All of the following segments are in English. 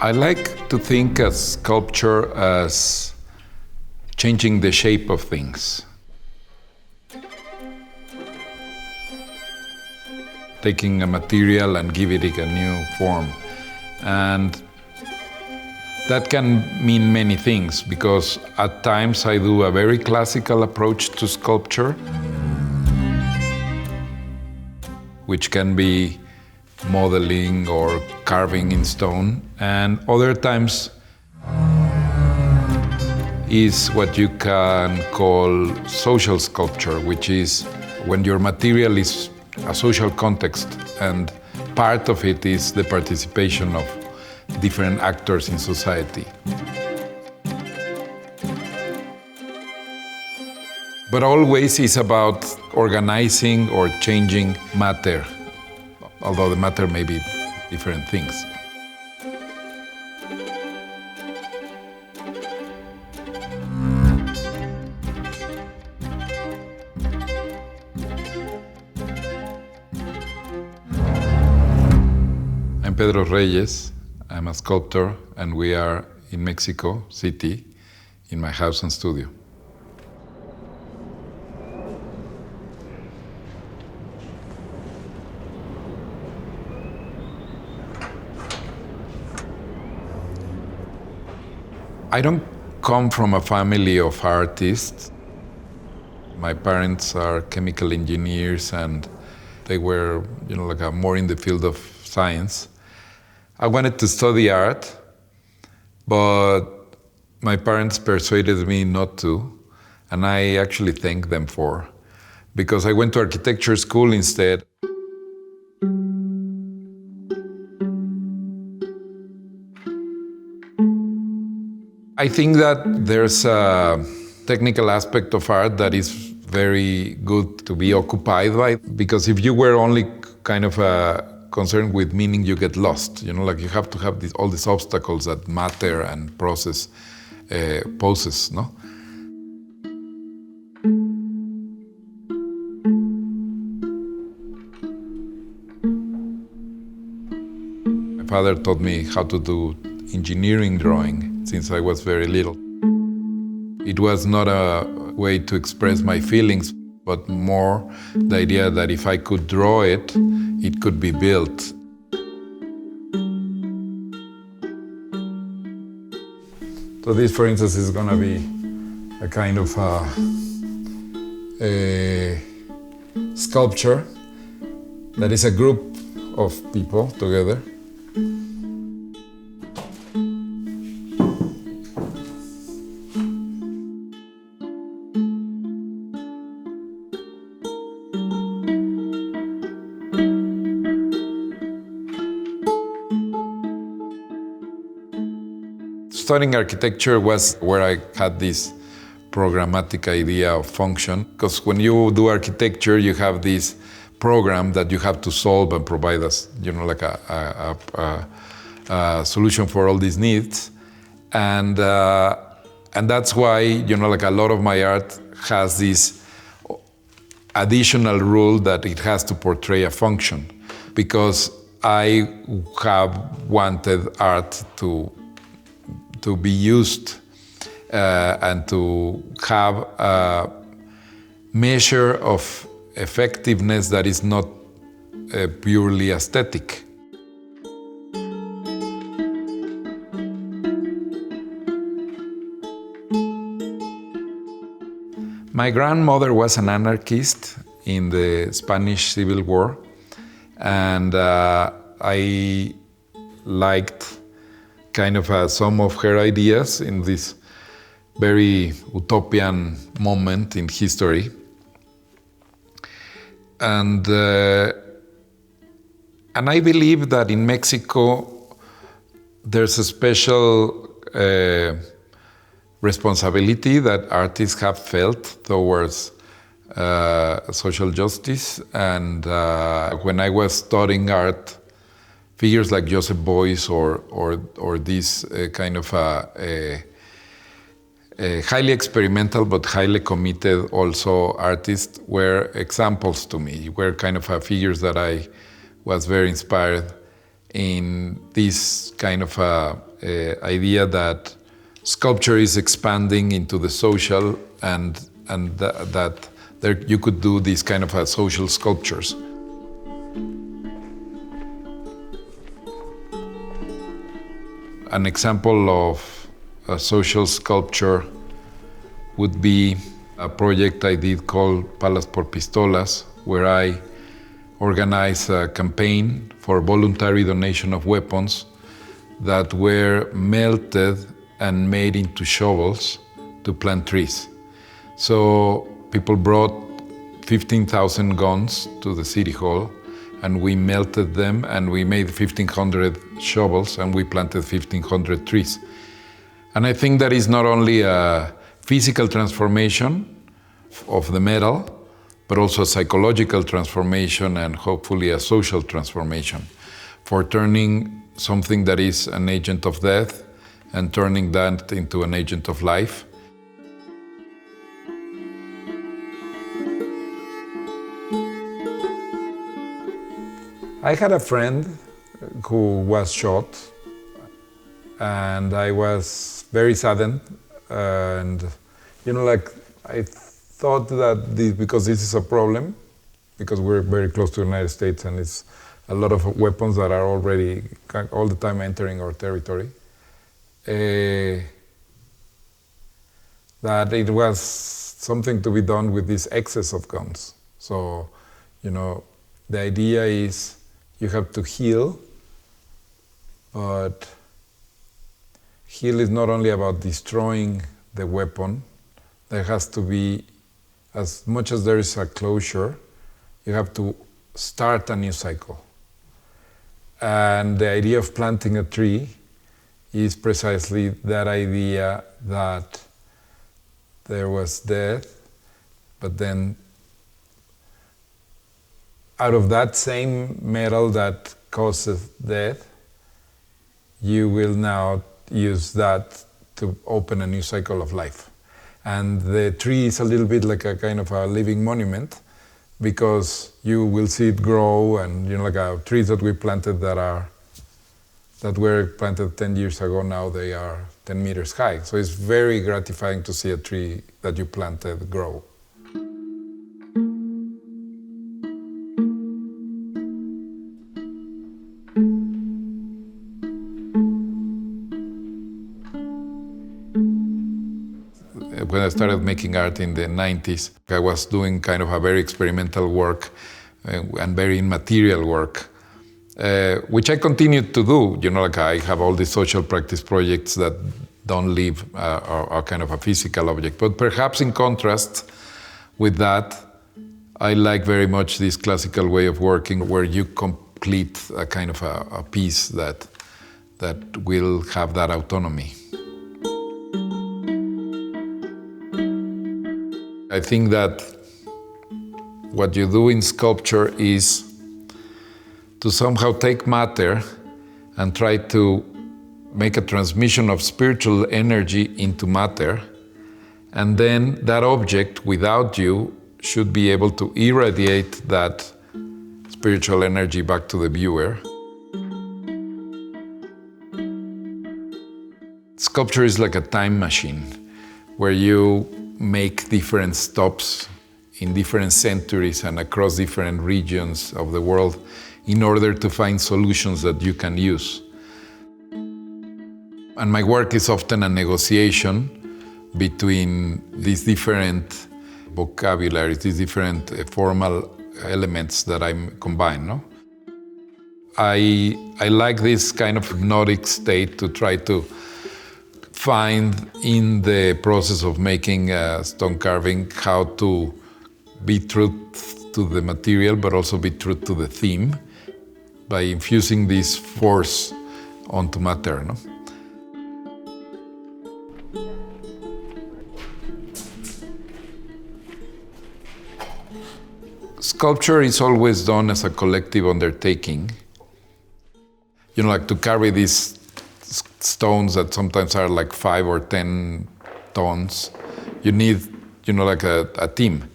I like to think of sculpture as changing the shape of things. Taking a material and giving it a new form. And that can mean many things, because at times I do a very classical approach to sculpture, which can be modeling or carving in stone, and other times is what you can call social sculpture, which is when your material is a social context and part of it is the participation of different actors in society. But always it's about organizing or changing matter, although the matter may be different things. I'm Pedro Reyes. I'm a sculptor, and we are in Mexico City in my house and studio. I don't come from a family of artists. My parents are chemical engineers, and they were, more in the field of science. I wanted to study art, but my parents persuaded me not to, and I actually thank them for, because I went to architecture school instead. I think that there's a technical aspect of art that is very good to be occupied by, because if you were only kind of concerned with meaning, you get lost. You have to have all these obstacles that matter and process poses, no? My father taught me how to do engineering drawing since I was very little. It was not a way to express my feelings, but more the idea that if I could draw it, it could be built. So this, for instance, is going to be a kind of a sculpture that is a group of people together. Studying architecture was where I had this programmatic idea of function, because when you do architecture, you have this program that you have to solve and provide us, a solution for all these needs, and that's why a lot of my art has this additional rule that it has to portray a function, because I have wanted art to be used and to have a measure of effectiveness that is not purely aesthetic. My grandmother was an anarchist in the Spanish Civil War, and I liked kind of some of her ideas in this very utopian moment in history. And I believe that in Mexico, there's a special responsibility that artists have felt towards social justice. And when I was studying art, figures like Joseph Beuys or this kind of highly experimental but highly committed also artists were examples to me, were kind of figures that I was very inspired in this kind of idea that sculpture is expanding into the social, and that there you could do these kind of social sculptures. An example of a social sculpture would be a project I did called Palas por Pistolas, where I organized a campaign for voluntary donation of weapons that were melted and made into shovels to plant trees. So people brought 15,000 guns to the city hall, and we melted them, and we made 1,500 shovels, and we planted 1,500 trees. And I think that is not only a physical transformation of the metal, but also a psychological transformation and hopefully a social transformation for turning something that is an agent of death and turning that into an agent of life. I had a friend who was shot, and I was very saddened, and I thought that because this is a problem, because we're very close to the United States and it's a lot of weapons that are already all the time entering our territory, that it was something to be done with this excess of guns. So, the idea is you have to heal, but heal is not only about destroying the weapon. There has to be, as much as there is a closure, you have to start a new cycle. And the idea of planting a tree is precisely that idea that there was death, but then out of that same metal that causes death, you will now use that to open a new cycle of life. And the tree is a little bit like a kind of a living monument, because you will see it grow, and like trees that we planted that were planted 10 years ago, now they are 10 meters high. So it's very gratifying to see a tree that you planted grow. When I started making art in the 90s, I was doing kind of a very experimental work and very immaterial work, which I continued to do. Like I have all these social practice projects that don't leave a kind of a physical object. But perhaps in contrast with that, I like very much this classical way of working where you complete a kind of a piece that will have that autonomy. I think that what you do in sculpture is to somehow take matter and try to make a transmission of spiritual energy into matter, and then that object, without you, should be able to irradiate that spiritual energy back to the viewer. Sculpture is like a time machine where you make different stops in different centuries and across different regions of the world in order to find solutions that you can use. And my work is often a negotiation between these different vocabularies, these different formal elements that I combine. No? I like this kind of hypnotic state to try to find in the process of making stone carving how to be true to the material, but also be true to the theme by infusing this force onto matter. No? Sculpture is always done as a collective undertaking. Like to carry these stones that sometimes are like 5 or 10 tons, you need, like a team.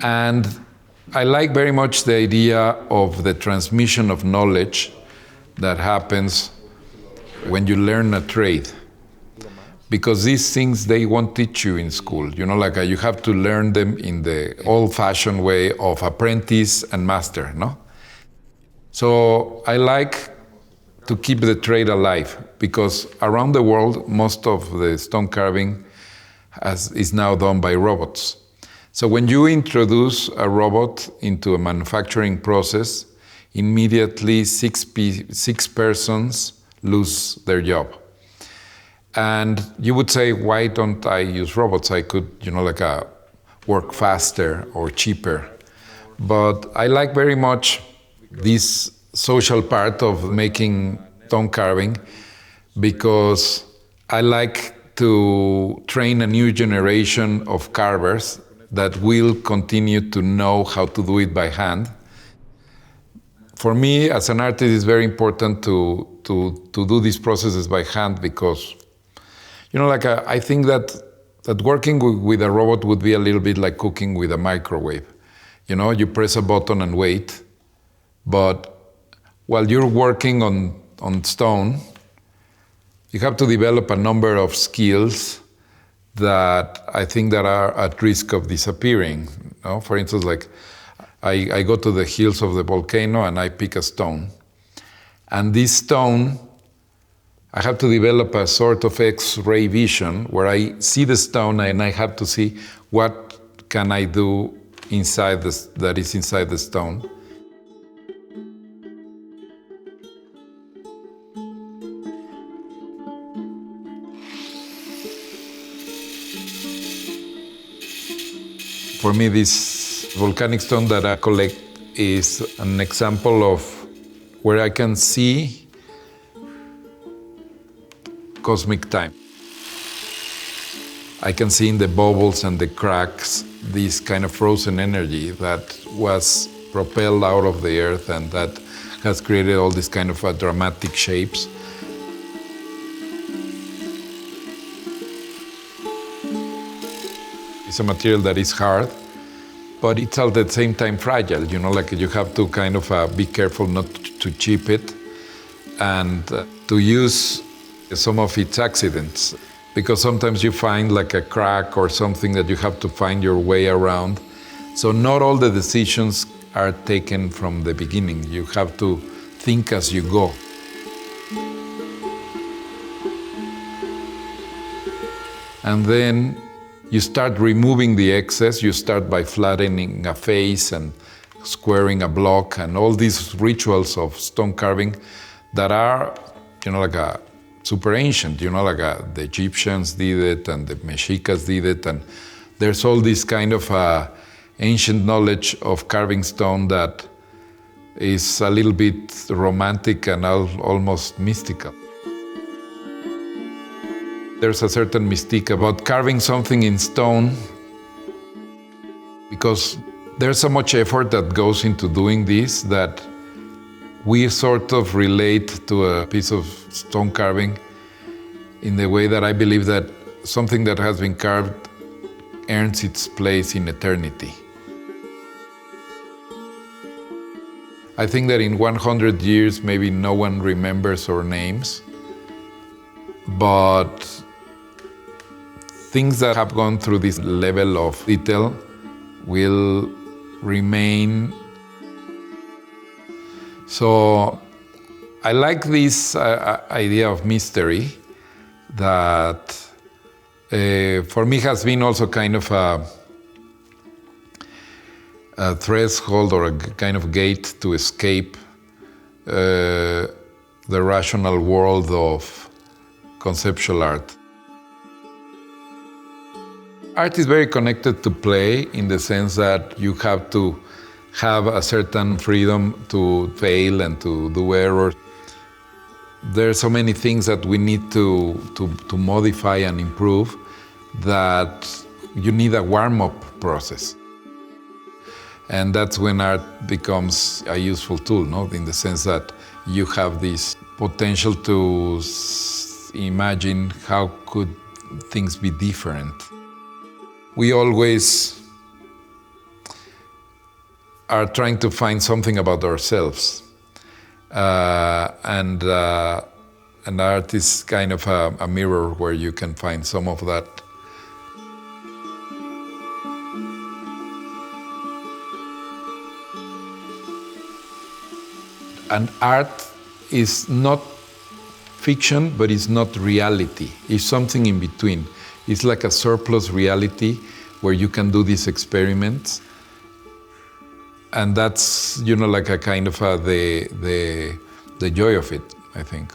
And I like very much the idea of the transmission of knowledge that happens when you learn a trade. Because these things they won't teach you in school. Like you have to learn them in the old-fashioned way of apprentice and master, no? So I like to keep the trade alive because around the world, most of the stone carving is now done by robots. So when you introduce a robot into a manufacturing process, immediately six persons lose their job. And you would say, why don't I use robots? I could, work faster or cheaper. But I like very much this social part of making stone carving because I like to train a new generation of carvers that will continue to know how to do it by hand. For me, as an artist, it's very important to do these processes by hand because, I think that working with a robot would be a little bit like cooking with a microwave. You press a button and wait, but while you're working on stone, you have to develop a number of skills that I think that are at risk of disappearing. For instance, like I go to the hills of the volcano and I pick a stone. And this stone, I have to develop a sort of X-ray vision where I see the stone and I have to see what can I do that is inside the stone. For me, this volcanic stone that I collect is an example of where I can see cosmic time. I can see in the bubbles and the cracks this kind of frozen energy that was propelled out of the earth and that has created all these kind of dramatic shapes. It's a material that is hard, but it's at the same time fragile. Like you have to kind of be careful not to chip it and to use some of its accidents. Because sometimes you find like a crack or something that you have to find your way around. So not all the decisions are taken from the beginning. You have to think as you go. And then you start removing the excess. You start by flattening a face and squaring a block and all these rituals of stone carving that are, like a super ancient, like the Egyptians did it and the Mexicans did it. And there's all this kind of ancient knowledge of carving stone that is a little bit romantic and almost mystical. There's a certain mystique about carving something in stone because there's so much effort that goes into doing this that we sort of relate to a piece of stone carving in the way that I believe that something that has been carved earns its place in eternity. I think that in 100 years, maybe no one remembers our names, but things that have gone through this level of detail will remain. So I like this idea of mystery that for me has been also kind of a threshold or a kind of gate to escape the rational world of conceptual art. Art is very connected to play in the sense that you have to have a certain freedom to fail and to do error. There are so many things that we need to modify and improve that you need a warm-up process. And that's when art becomes a useful tool, no? In the sense that you have this potential to imagine how could things be different. We always are trying to find something about ourselves. and art is kind of a mirror where you can find some of that. And art is not fiction, but it's not reality. It's something in between. It's like a surplus reality where you can do these experiments. And that's, like a kind of the joy of it, I think.